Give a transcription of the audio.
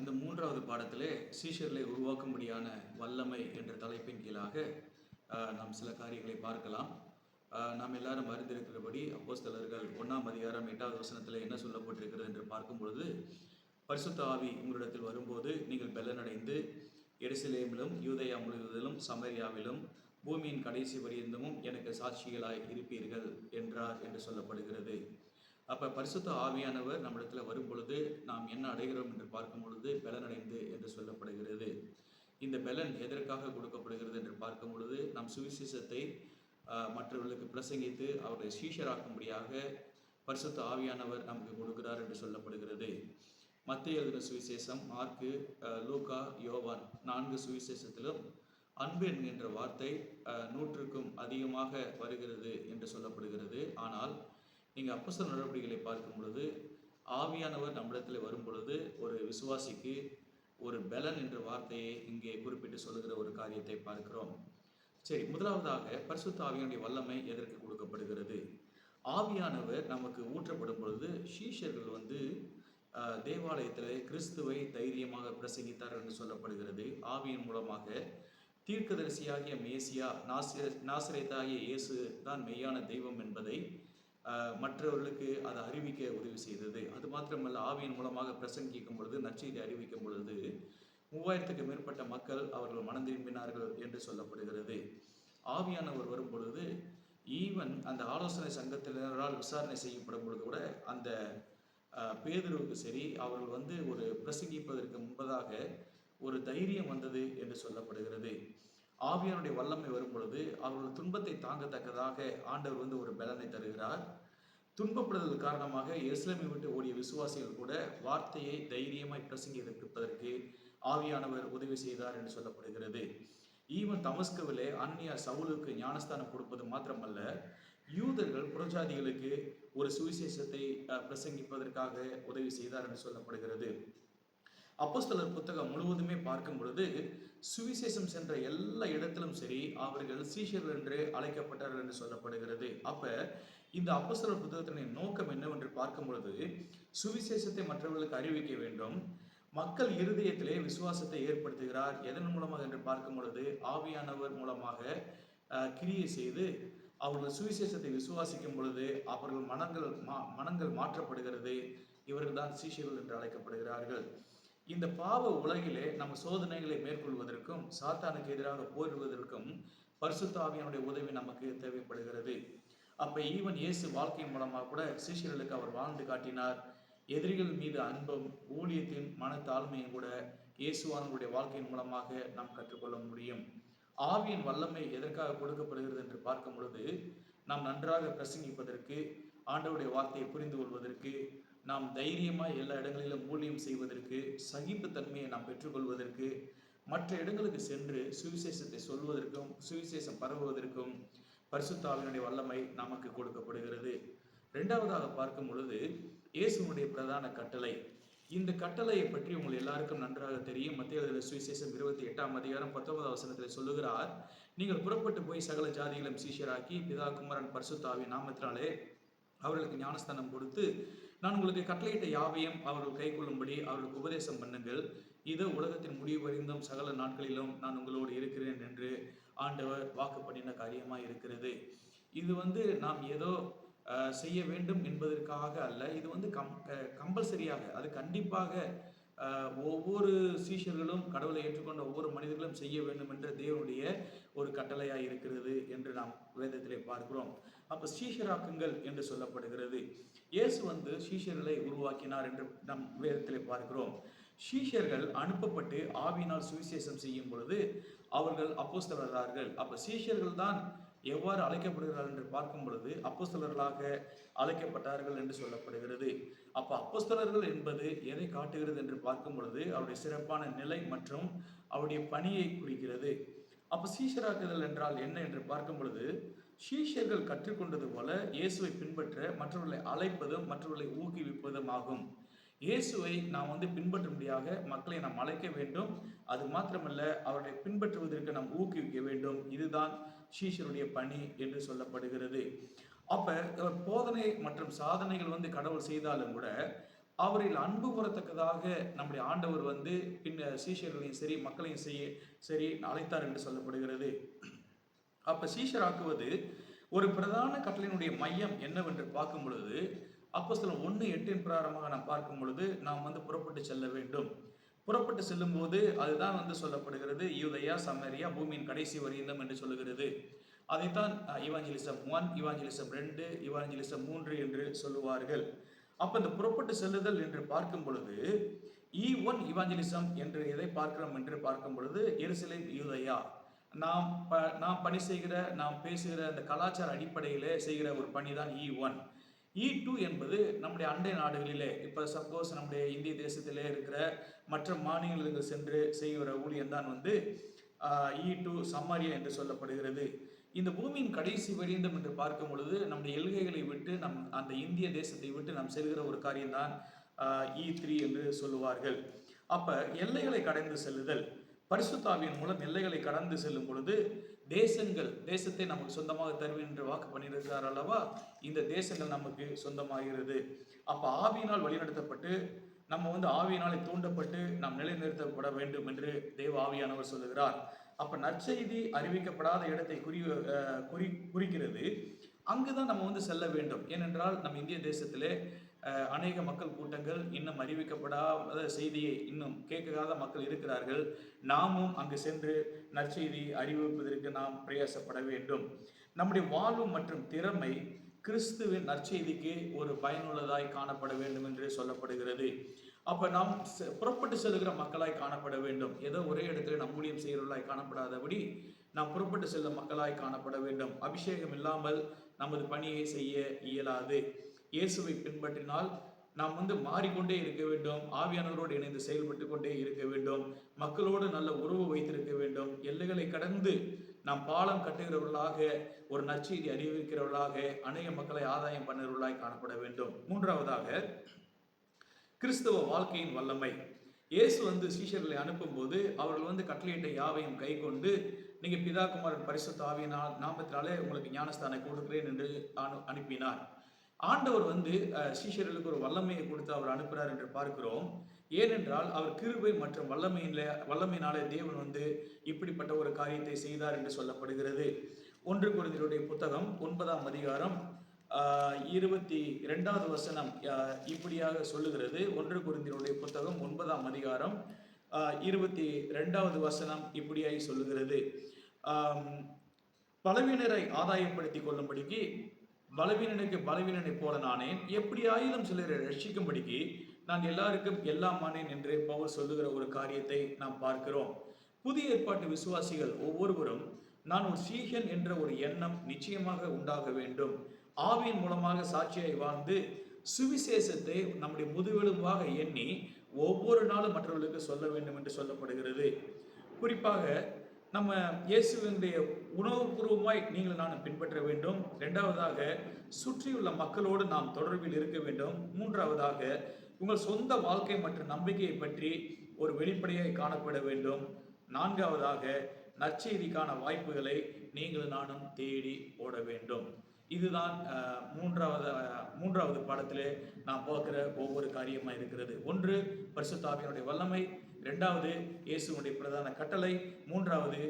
இந்த மூன்றாவது பாடத்திலே சீஷர்களை உருவாக்கும்படியான வல்லமை என்ற தலைப்பின் கீழாக நாம் சில காரியங்களை பார்க்கலாம். நாம் எல்லாரும் அறிந்திருக்கிறபடி அப்போஸ்தலர்கள் 1ஆம் அதிகாரம் 8வது வசனத்தில் என்ன சொல்லப்பட்டிருக்கிறது என்று பார்க்கும் பொழுது, பரிசுத்த ஆவி உங்களிடத்தில் வரும்போது நீங்கள் பெலனடைந்து எருசலேமிலும் யூதேயா முழுவதிலும் சமரியாவிலும் பூமியின் கடைசி பரியந்தமும் எனக்கு சாட்சிகளாய் இருப்பீர்கள் என்றார் என்று சொல்லப்படுகிறது. அப்போ பரிசுத்த ஆவியானவர் நம்மிடத்தில் வரும் பொழுது நாம் என்ன அடைகிறோம் என்று பார்க்கும் பொழுது பெலனடைந்து என்று சொல்லப்படுகிறது. இந்த பெலன் எதற்காக கொடுக்கப்படுகிறது என்று பார்க்கும் பொழுது, நம் சுவிசேஷத்தை மற்றவர்களுக்கு பிரசங்கித்து அவர்களை சீஷராக்கும்படியாக பரிசுத்த ஆவியானவர் நமக்கு கொடுக்கிறார் என்று சொல்லப்படுகிறது. மத்திய எழுதின சுவிசேஷம், மார்க்கு, லூக்கா, யோவான் 4 சுவிசேஷத்திலும் அன்பு என்கின்ற வார்த்தை 100க்கும் அதிகமாக வருகிறது என்று சொல்லப்படுகிறது. ஆனால் நீங்கள் அப்போஸ்தலர் நடவடிக்கைகளை பார்க்கும் பொழுது, ஆவியானவர் நம்மிடத்தில் வரும் பொழுது ஒரு விசுவாசிக்கு ஒரு பெலன் என்ற வார்த்தையை இங்கே குறிப்பிட்டு சொல்லுகிற ஒரு காரியத்தை பார்க்கிறோம். சரி, முதலாவதாக பரிசுத்த ஆவியானுடைய வல்லமை எதற்கு கொடுக்கப்படுகிறது? ஆவியானவர் நமக்கு ஊற்றப்படும் பொழுது சீஷர்கள் தேவாலயத்திலே கிறிஸ்துவை தைரியமாக பிரசங்கித்தார் என்று சொல்லப்படுகிறது. ஆவியின் மூலமாக தீர்க்கதரிசியாகிய மேசியா, நாசரேத்தாகிய இயேசு தான் மெய்யான தெய்வம் என்பதை மற்றவர்களுக்கு அதை அறிவிக்க உதவி செய்தது. அது மாத்திரமல்ல, ஆவியின் மூலமாக பிரசங்கிக்கும் பொழுது, நற்செய்தி அறிவிக்கும் பொழுது 3000க்கும் மேற்பட்ட மக்கள் அவர்கள் மனம் திரும்பினார்கள் என்று சொல்லப்படுகிறது. ஆவியானவர் வரும் பொழுது ஈவன் அந்த ஆலோசனை சங்கத்தினரால் விசாரணை செய்யப்படும் பொழுது கூட அந்த பேதுருவுக்கு சரி, அவர்கள் ஒரு பிரசங்கிப்பதற்கு முன்பதாக ஒரு தைரியம் வந்தது என்று சொல்லப்படுகிறது. ஆவியானுடைய வல்லமை வரும் பொழுது அவர்கள் துன்பத்தை தாங்கத்தக்கதாக ஆண்டவர் ஒரு பலனை தருகிறார். துன்பப்படுதல் காரணமாக எருசலேமை விட்டு ஓடிய விசுவாசிகள் கூட வார்த்தையை தைரியமாய் பிரசங்கிப்பதற்கு ஆவியானவர் உதவி செய்தார் என்று சொல்லப்படுகிறது. ஈவன் தமஸ்குவிலே அந்நியார் சவுலுக்கு ஞானஸ்தானம் கொடுப்பது மாத்திரமல்ல, யூதர்கள் புறஜாதிகளுக்கு ஒரு சுவிசேஷத்தை பிரசங்கிப்பதற்காக உதவி செய்தார் என்று சொல்லப்படுகிறது. அப்போஸ்தலர் புத்தகம் முழுவதுமே பார்க்கும் பொழுது சுவிசேஷம் சென்ற எல்லா இடத்திலும் சரி அவர்கள் சீஷர்கள் என்று அழைக்கப்பட்டார்கள் என்று சொல்லப்படுகிறது. அப்ப இந்த அப்போஸ்தலர் புத்தகத்தின் நோக்கம் என்னவென்று பார்க்கும் பொழுது, சுவிசேஷத்தை மற்றவர்களுக்கு அறிவிக்க வேண்டும், மக்கள் இருதயத்திலே விசுவாசத்தை ஏற்படுத்துகிறார். எதன் மூலமாக என்று பார்க்கும் பொழுது ஆவியானவர் மூலமாக கிரியை செய்து அவர்கள் சுவிசேஷத்தை விசுவாசிக்கும் பொழுது அவர்கள் மனங்கள் மாற்றப்படுகிறது. இவர்கள் தான் சீஷர்கள் என்று அழைக்கப்படுகிறார்கள். இந்த பாவ உலகிலே நம்ம சோதனைகளை மேற்கொள்வதற்கும் சாத்தானுக்கு எதிராக போரிடுவதற்கும் பரிசுத்த ஆவியானுடைய உதவி நமக்கு தேவைப்படுகிறது. அப்ப ஈவன் இயேசு வாழ்க்கையின் மூலமாக கூட சீஷர்களுக்கு அவர் வாழ்ந்து காட்டினார். எதிரிகள் மீது அன்பும் ஊழியத்தின் மனத்தாழ்மையும் கூட இயேசுவானுடைய வாழ்க்கையின் மூலமாக நாம் கற்றுக்கொள்ள முடியும். ஆவியின் வல்லமை எதற்காக கொடுக்கப்படுகிறது என்று பார்க்கும் பொழுது, நாம் நன்றாக பிரசங்கிப்பதற்கு, ஆண்டவருடைய வார்த்தையை புரிந்து கொள்வதற்கு, நாம் தைரியமாய் எல்லா இடங்களிலும் ஊழியம் செய்வதற்கு, சகிப்புத்தன்மையை நாம் பெற்றுக்கொள்வதற்கு, மற்ற இடங்களுக்கு சென்று சுவிசேஷத்தை சொல்வதற்கும் சுவிசேஷம் பரவுவதற்கும் பரிசுத்த ஆவியினுடைய வல்லமை நமக்கு கொடுக்கப்படுகிறது. 2வதாக பார்க்கும் பொழுது இயேசுனுடைய பிரதான கட்டளை. இந்த கட்டளையை பற்றி உங்கள் எல்லாருக்கும் நன்றாக தெரியும். மத்திய எழுதின சுவிசேஷம் 28ஆம் அதிகாரம் 19வது வசனத்தில் சொல்லுகிறார், நீங்கள் புறப்பட்டு போய் சகல ஜாதிகளும் சீஷராக்கி பிதா குமாரன் பரிசுத்த ஆவியின் நாமத்தினாலே அவர்களுக்கு ஞானஸ்தானம் கொடுத்து, நான் உங்களுக்கு கட்டளையிட்ட யாவையும் அவர்கள் கை கொள்ளும்படி அவர்களுக்கு உபதேசம் பண்ணுங்கள். இது உலகத்தின் முடிவு வரைந்தும் சகல நாட்களிலும் நான் உங்களோடு இருக்கிறேன் என்று ஆண்டவர் வாக்கு பண்ணின காரியமாக இருக்கிறது. இது நாம் ஏதோ செய்ய வேண்டும் என்பதற்காக அல்ல. இது கம்பல்சரியாக, அது கண்டிப்பாக ஒவ்வொரு சீஷர்களும் கடவுளை ஏற்றுக்கொண்ட ஒவ்வொரு மனிதர்களும் செய்ய வேண்டும் என்ற தேவனுடைய ஒரு கட்டளையாக இருக்கிறது என்று நாம் வேதத்திலே பார்க்கிறோம். அப்போ சீஷராக்குங்கள் என்று சொல்லப்படுகிறது. இயேசு சீஷர்களை உருவாக்கினார் என்று நம் வேதத்திலே பார்க்கிறோம். சீஷர்கள் அனுப்பப்பட்டு ஆவியினால் சுவிசேஷம் செய்யும் பொழுது அவர்கள் அப்போஸ்தலர்கள். அப்போ சீஷர்கள் தான் எவ்வாறு அழைக்கப்படுகிறார்கள் என்று பார்க்கும் பொழுது அப்போஸ்தலர்களாக அழைக்கப்பட்டார்கள் என்று சொல்லப்படுகிறது. அப்போ அப்போஸ்தலர்கள் என்பது எதை காட்டுகிறது என்று பார்க்கும் பொழுது அவருடைய சிறப்பான நிலை மற்றும் அவருடைய பணியை குறிக்கிறது. அப்போ சீஷராக்குதல் என்றால் என்ன என்று பார்க்கும் பொழுது, சீஷர்கள் கற்றுக்கொண்டது போல இயேசுவை பின்பற்ற மற்றவர்களை அழைப்பதும் மற்றவர்களை ஊக்குவிப்பதும் ஆகும். இயேசுவை நாம் பின்பற்றும்படியாக மக்களை நாம் அழைக்க வேண்டும். அது மாத்திரமல்ல, அவர்களை பின்பற்றுவதற்கு நாம் ஊக்குவிக்க வேண்டும். இதுதான் சீஷருடைய பணி என்று சொல்லப்படுகிறது. அப்ப போதனை மற்றும் சாதனைகள் கடவுள் செய்தாலும் கூட அவரில் அன்பு கூறத்தக்கதாக நம்முடைய ஆண்டவர் வந்து பின்ன சீஷர்களையும் சரி மக்களையும் சரி அழைத்தார் என்று சொல்லப்படுகிறது. அப்ப சீஷராக்குவது ஒரு பிரதான கட்டளையினுடைய மையம் என்னவென்று பார்க்கும் பொழுது, அப்போஸ்தலர் 1:8 பிரகாரமாக நாம் பார்க்கும் பொழுது, நாம் வந்து புறப்பட்டு செல்ல வேண்டும். புறப்பட்டு செல்லும் போது அதுதான் வந்து சொல்லப்படுகிறது, யூதேயா சமரியா பூமியின் கடைசி வரையிலும் என்று சொல்லுகிறது. அதைத்தான் இவாஞ்சலிசம் 1, இவாஞ்சலிசம் 2, இவாஞ்சலிசம் 3 என்று சொல்லுவார்கள். அப்ப இந்த புறப்பட்டு செல்லுதல் என்று பார்க்கும் பொழுது, E1 இவாஞ்சலிசம் என்று எதை பார்க்கிறோம் என்று பார்க்கும் பொழுது, எருசலேம் யூதேயா நாம் பணி செய்கிற, நாம் பேசுகிற அந்த கலாச்சார அடிப்படையிலே செய்கிற ஒரு பணி தான் E1. E2 என்பது நம்முடைய அண்டை நாடுகளிலே, இப்போ சப்போஸ் நம்முடைய இந்திய தேசத்திலே இருக்கிற மற்ற மாநிலங்களுக்கு சென்று செய்கிற ஊழியம் தான் வந்து E2 சமாரியா என்று சொல்லப்படுகிறது. இந்த பூமியின் கடைசி வரைந்தம் என்று பார்க்கும் பொழுது நம்முடைய எல்கைகளை விட்டு அந்த இந்திய தேசத்தை விட்டு நாம் செல்கிற ஒரு காரியம்தான் E3 என்று சொல்லுவார்கள். அப்ப எல்லைகளை கடந்து செல்லுதல், பரிசுத்த ஆவியின் மூலம் எல்லைகளை கடந்து செல்லும் பொழுது தேசத்தை நமக்கு சொந்தமாக தருவேன் என்று வாக்கு பண்ணியிருக்கிறார் அல்லவா, இந்த தேசங்கள் நமக்கு சொந்தமாகிறது. அப்ப ஆவியினால் வழிநடத்தப்பட்டு நம்ம வந்து ஆவியினாலே தூண்டப்பட்டு நாம் நிலைநிறுத்தப்பட வேண்டும் என்று தேவ ஆவியானவர் சொல்லுகிறார். அப்ப நற்செய்தி அறிவிக்கப்படாத இடத்தை குறிக்கிறது. அங்குதான் நம்ம வந்து செல்ல வேண்டும். ஏனென்றால் நம்ம இந்திய தேசத்திலே அநேக மக்கள் கூட்டங்கள் இன்னும் அறிவிக்கப்படாத செய்தியை இன்னும் கேட்காத மக்கள் இருக்கிறார்கள். நாமும் அங்கு சென்று நற்செய்தி அறிவிப்பதற்கு நாம் பிரயாசப்பட வேண்டும். நம்முடைய வாழ்வு மற்றும் திறமை கிறிஸ்துவின் நற்செய்திக்கு ஒரு பயனுள்ளதாய் காணப்பட வேண்டும் என்று சொல்லப்படுகிறது. அப்ப நாம் புறப்பட்டு செல்கிற மக்களாய் காணப்பட வேண்டும். ஏதோ ஒரே இடத்துல நம் ஊழியம் செய்கிறவர்களாய் காணப்படாதபடி நாம் புறப்பட்டு செல்லும் மக்களாய் காணப்பட வேண்டும். அபிஷேகம் இல்லாமல் நமது பணியை செய்ய இயலாது. இயேசுவை பின்பற்றினால் நாம் வந்து மாறிக்கொண்டே இருக்க வேண்டும். ஆவியானவரோடு இணைந்து செயல்பட்டு கொண்டே இருக்க வேண்டும். மக்களோடு நல்ல உறவு வைத்திருக்க வேண்டும். எல்லைகளை கடந்து நாம் பாலம் கட்டுகிறவர்களாக, ஒரு நற்செய்தி அறிவிக்கிறவர்களாக, அநேக மக்களை ஆதாயம் பண்ணுகிறவர்களாய் காணப்பட வேண்டும். மூன்றாவதாக, கிறிஸ்தவ வாழ்க்கையின் வல்லமை. இயேசு வந்து சீஷர்களை அனுப்பும் போது அவர்கள் வந்து கட்டளையிட்ட யாவையும் கை கொண்டு, நீங்க பிதா குமாரன் பரிசுத்த ஆவியினால் நாமத்தினாலே உங்களுக்கு ஞானஸ்தானம் கொடுக்கிறேன் என்று அனுப்பினார். ஆண்டவர் வந்து சீஷர்களுக்கு ஒரு வல்லமையை கொடுத்து அவர் அனுப்புகிறார் என்று பார்க்கிறோம். ஏனென்றால் அவர் கிருபை மற்றும் வல்லமையினாலே தேவன் வந்து இப்படிப்பட்ட ஒரு காரியத்தை செய்தார் என்று சொல்லப்படுகிறது. 1 கொரிந்தியருடைய புத்தகம் 9ஆம் அதிகாரம் 22வது வசனம் இப்படியாக சொல்லுகிறது. 1 கொரிந்தியருடைய புத்தகம் 9ஆம் அதிகாரம் 22வது வசனம் இப்படியாய் சொல்லுகிறது. பலவீனரை ஆதாயப்படுத்திக் கொள்ளும்படிக்கு பலவீனனுக்கு பலவீனனை போல நானேன், எப்படி ஆயிலும் சிலரை ரட்சிக்கும்படிக்கு நான் எல்லாருக்கும் எல்லாம் ஆனேன் என்று பவுல் சொல்லுகிற ஒரு காரியத்தை நாம் பார்க்கிறோம். புதிய ஏற்பாட்டு விசுவாசிகள் ஒவ்வொருவரும் நான் ஒரு சீகன் என்ற ஒரு எண்ணம் நிச்சயமாக உண்டாக வேண்டும். ஆவியின் மூலமாக சாட்சியாய் வாழ்ந்து சுவிசேஷத்தை நம்முடைய முதுகெலும்பாக எண்ணி ஒவ்வொரு நாளும் மற்றவர்களுக்கு சொல்ல வேண்டும் என்று சொல்லப்படுகிறது. குறிப்பாக நம்ம இயேசுவினுடைய உணவுபூர்வமாய் நீங்கள் நானும் பின்பற்ற வேண்டும். இரண்டாவதாக, சுற்றியுள்ள மக்களோடு நாம் தொடர்பில் இருக்க வேண்டும். மூன்றாவதாக, உங்கள் சொந்த வாழ்க்கை மற்றும் நம்பிக்கையை பற்றி ஒரு வெளிப்படையாய் காணப்பட வேண்டும். நான்காவதாக, நற்செய்திக்கான வாய்ப்புகளை நீங்கள் நானும் தேடி ஓட வேண்டும். இதுதான் மூன்றாவது பாடத்திலே நாம் பார்க்கிற ஒவ்வொரு காரியமாக இருக்கிறது. ஒன்று, பரிசுத்த ஆவியினுடைய வல்லமை. இரண்டாவது, இயேசுவினுடைய பிரதான கட்டளை. மூன்றாவது,